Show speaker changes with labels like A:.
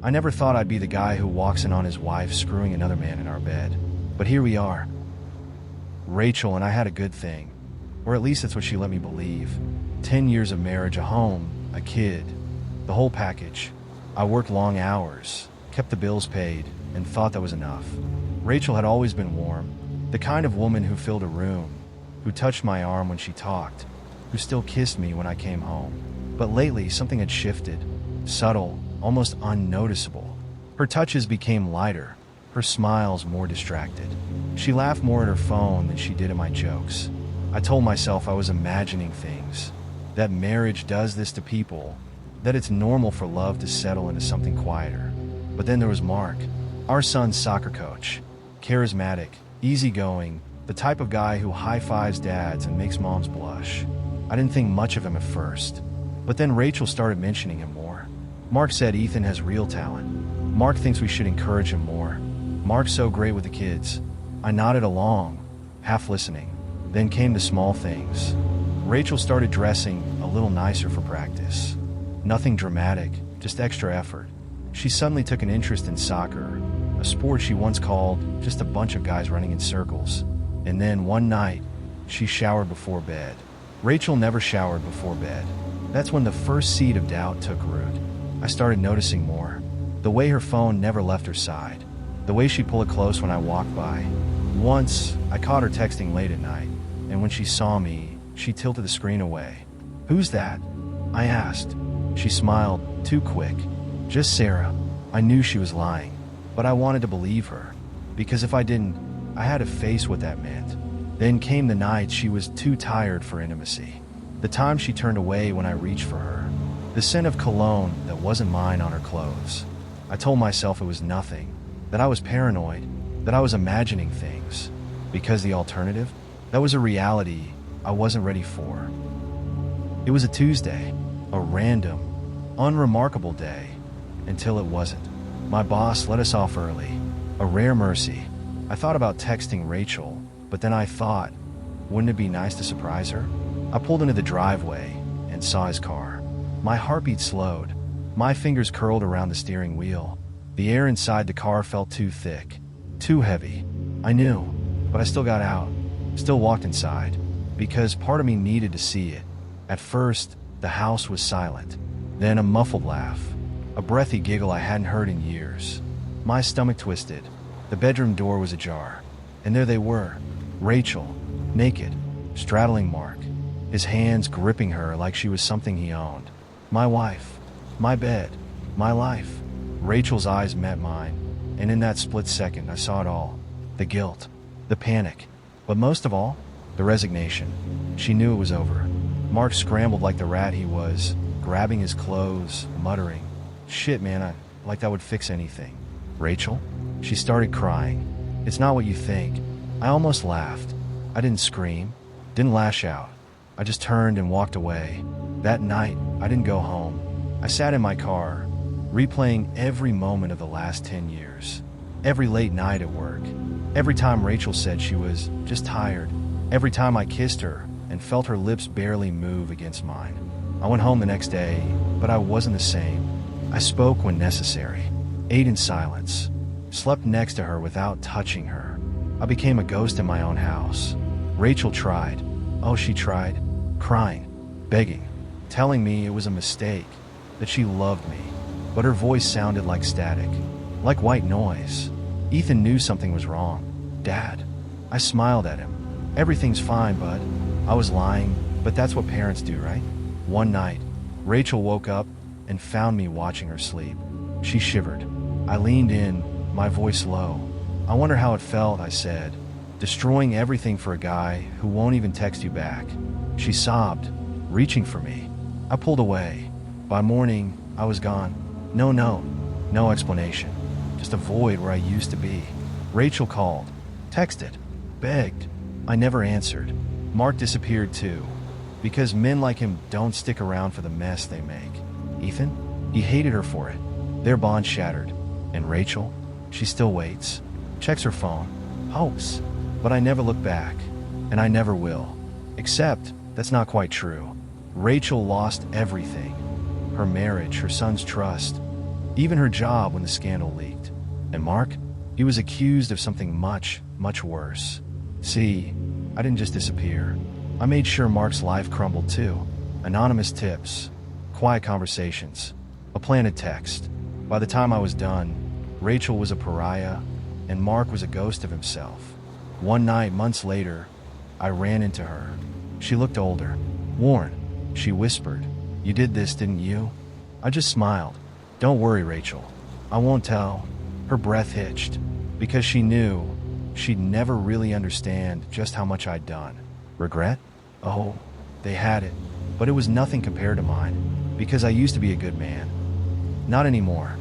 A: I never thought I'd be the guy who walks in on his wife screwing another man in our bed. But here we are. Rachel and I had a good thing. Or at least that's what she let me believe. 10 years of marriage, a home, a kid, the whole package. I worked long hours, kept the bills paid, and thought that was enough. Rachel had always been warm, the kind of woman who filled a room, who touched my arm when she talked, who still kissed me when I came home. But lately, something had shifted, subtle, almost unnoticeable. Her touches became lighter, her smiles more distracted. She laughed more at her phone than she did at my jokes. I told myself I was imagining things, that marriage does this to people, that it's normal for love to settle into something quieter. But then there was Mark, our son's soccer coach. Charismatic, easygoing, the type of guy who high-fives dads and makes moms blush. I didn't think much of him at first, but then Rachel started mentioning him more. Mark said Ethan has real talent. Mark thinks we should encourage him more. Mark's so great with the kids. I nodded along, half listening. Then came the small things. Rachel started dressing a little nicer for practice. Nothing dramatic, just extra effort. She suddenly took an interest in soccer, a sport she once called just a bunch of guys running in circles. And then one night, she showered before bed. Rachel never showered before bed. That's when the first seed of doubt took root. I started noticing more. The way her phone never left her side. The way she'd pull it close when I walked by. Once, I caught her texting late at night, and when she saw me, she tilted the screen away. "Who's that?" I asked. She smiled, too quick. "Just Sarah." I knew she was lying, but I wanted to believe her, because if I didn't, I had to face what that meant. Then came the night she was too tired for intimacy. The time she turned away when I reached for her. The scent of cologne that wasn't mine on her clothes. I told myself it was nothing, that I was paranoid, that I was imagining things, because the alternative, that was a reality I wasn't ready for. It was a Tuesday, a random, unremarkable day, until it wasn't. My boss let us off early, a rare mercy. I thought about texting Rachel, but then I thought, wouldn't it be nice to surprise her? I pulled into the driveway and saw his car. My heartbeat slowed. My fingers curled around the steering wheel. The air inside the car felt too thick, too heavy. I knew, but I still got out, still walked inside, because part of me needed to see it. At first, the house was silent. Then a muffled laugh, a breathy giggle I hadn't heard in years. My stomach twisted. The bedroom door was ajar, and there they were, Rachel, naked, straddling Mark, his hands gripping her like she was something he owned. My wife, my bed, my life. Rachel's eyes met mine, and in that split second I saw it all. The guilt, the panic, but most of all, the resignation. She knew it was over. Mark scrambled like the rat he was, grabbing his clothes, muttering, "Shit, man, like that would fix anything." "Rachel?" She started crying. "It's not what you think." I almost laughed. I didn't scream, didn't lash out. I just turned and walked away. That night, I didn't go home. I sat in my car, replaying every moment of the last 10 years. Every late night at work. Every time Rachel said she was just tired. Every time I kissed her and felt her lips barely move against mine. I went home the next day, but I wasn't the same. I spoke when necessary, ate in silence, slept next to her without touching her. I became a ghost in my own house. Rachel tried. Oh, she tried. Crying, begging, telling me it was a mistake, that she loved me. But her voice sounded like static, like white noise. Ethan knew something was wrong. "Dad." I smiled at him. "Everything's fine, bud." I was lying, but that's what parents do, right? One night, Rachel woke up and found me watching her sleep. She shivered. I leaned in, my voice low. "I wonder how it felt," I said. "Destroying everything for a guy who won't even text you back." She sobbed, reaching for me. I pulled away. By morning, I was gone. No note, no explanation. Just a void where I used to be. Rachel called, texted, begged. I never answered. Mark disappeared too, because men like him don't stick around for the mess they make. Ethan? He hated her for it. Their bond shattered. And Rachel? She still waits, checks her phone, hopes. But I never look back, and I never will. Except, that's not quite true. Rachel lost everything. Her marriage, her son's trust. even her job when the scandal leaked. And Mark, he was accused of something much, much worse. See, I didn't just disappear. I made sure Mark's life crumbled too. Anonymous tips, quiet conversations, a planted text. By the time I was done, Rachel was a pariah, and Mark was a ghost of himself. One night, months later, I ran into her. She looked older. "Warren," she whispered, "you did this, didn't you?" I just smiled. "Don't worry, Rachel. I won't tell." Her breath hitched, because she knew she'd never really understand just how much I'd done. Regret? Oh, they had it. But it was nothing compared to mine, because I used to be a good man. Not anymore.